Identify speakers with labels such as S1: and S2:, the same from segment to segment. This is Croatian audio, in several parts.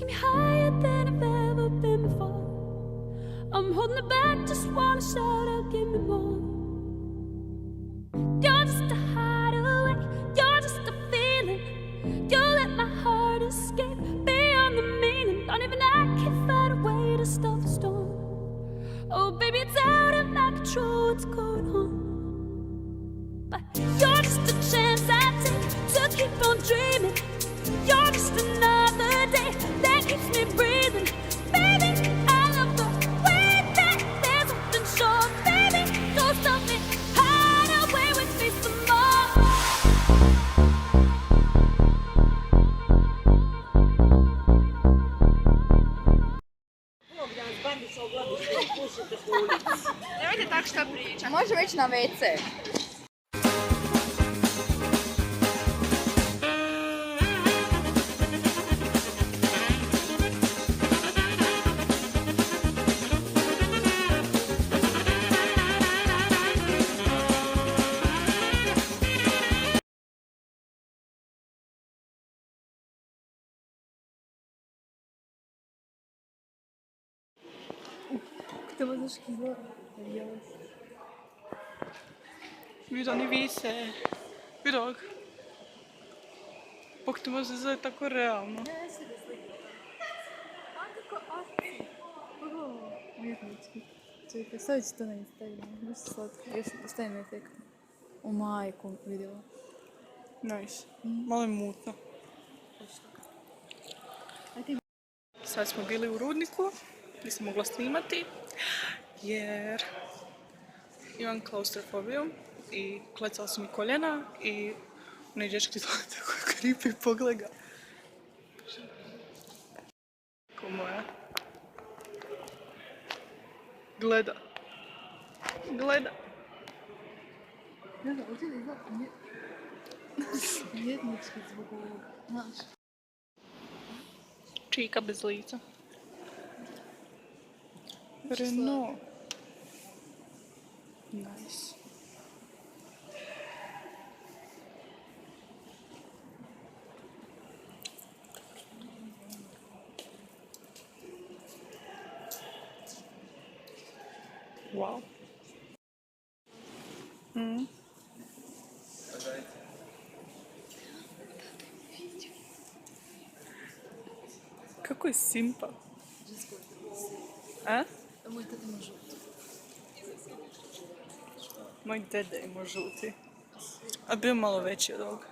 S1: me higher than I've ever been before. I'm holding it back, just wanna shout out, give me more. You're just a hideaway, you're just a feeling. You let my heart escape beyond the meaning. Not even I can find a way to stop the storm. Oh baby, it's out of my control what's going on. But you're just a chance I take to keep on dreaming. You're just another day that keeps me breathing. Baby, I love the way that there's nothing short. Baby, don't stop me, hide away with me some more.
S2: Nemojte tak što pričam.
S3: Možemo ići na WC.
S2: Vidi, oni vise. Vidi ovog. Bok ti može zove tako realno.
S3: Umjetnički. Čekaj, stavit ću to na Instagram. Baš slatko. Još stavim efekt. O majku vidjela.
S2: Nice. Malo je mutno. Sad smo bili u rudniku. Nisam mogla snimati. Jer imam klaustrofobiju. I klecala su mi koljena. I onaj dječki tako kripi pogleda. Ko moja. Gleda. Gleda.
S3: Gleda, ovdje izgleda umjetnički zbog ovog. Znaš.
S2: Čika bez lica. Renault. Nice. Wow. Kako je simpa. A?
S3: Moj deda ima žuti.
S2: Moj deda ima žuti. A bio malo veći od ovoga.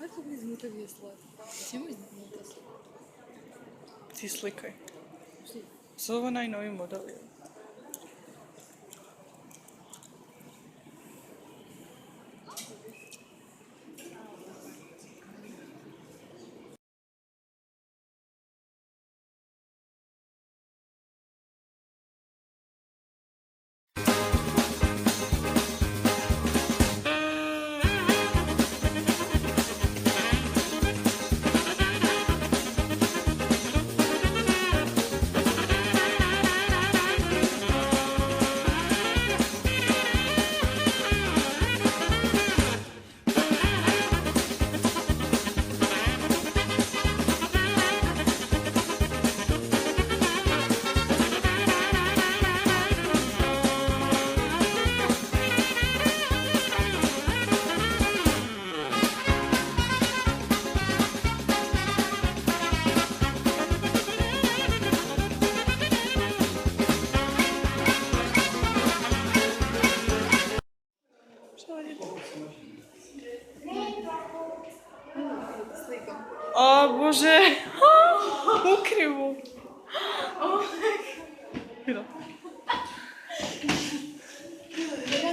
S3: Ajde kako iznutra gdje je slatko. Sjemo iznutra slatko.
S2: Ti slikaj. Za ovo najnoviji model je. O Bože, ukrivo.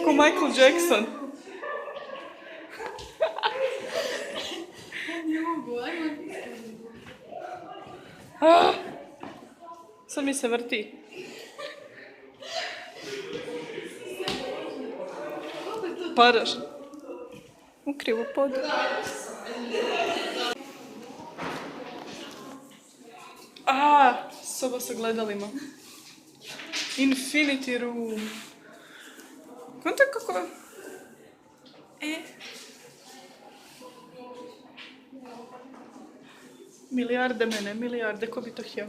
S2: Ko Michael Jackson. Sad mi se vrti. Paraš. Ukrivo pod. Soba sa gledalima. Infinity room. Konta kako... Milijarde mene, milijarde, ko bi to htio?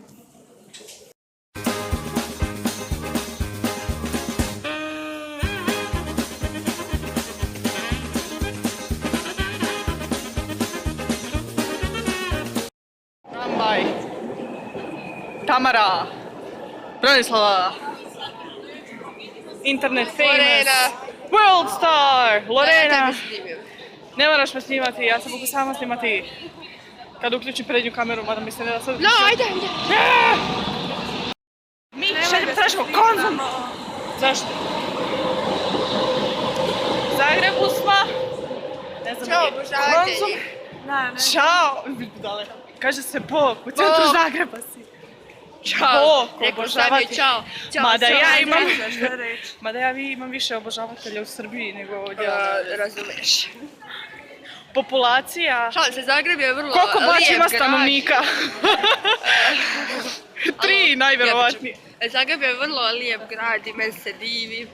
S2: Tramvaj. Tamara. Branislava. Internet famous.
S4: Lorena.
S2: World star. Lorena.
S4: Ja tebe snimim.
S2: Ne moraš me snimati, ja se mogu sama snimati. Kad uključim prednju kameru, mada mi se ne da sad...
S4: No, ajde.
S2: Mi tražimo Konzum! Zašto? U Zagrebu smo. Ne znam
S4: Ćao,
S2: gdje.
S4: obožavatelji.
S2: Konzum. Ćao! Budale. Kaže se Bog, u centru
S4: Bog.
S2: Zagreba si.
S4: Čao.
S2: Bog,
S4: Rekao sam
S2: obožavati.
S4: je čao. Ćao,
S2: Mada
S4: čao,
S2: ja
S4: ajde.
S2: imam... Mada ja imam više obožavatelja u Srbiji nego ovdje.
S4: Razumeš.
S2: Populacija...
S4: Šalim se, Zagreb je vrlo
S2: Koliko baš
S4: lijep
S2: ima
S4: grad.
S2: stanovnika? 3 najvjerovatnije.
S4: Zagreb je vrlo lijep grad i meni se divi.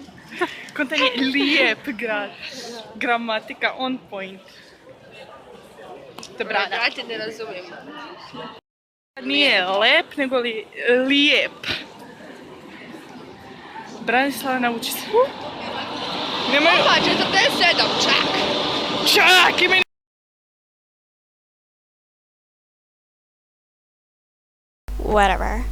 S2: Kontan je lijep grad. Gramatika on point. Te brada.
S4: Brate, ne razumijem.
S2: Nije lep, nego li lijep. Branislava, nauči se. Nemaju...
S4: Pa, 47 čak.
S2: Čak, ima...
S5: Whatever.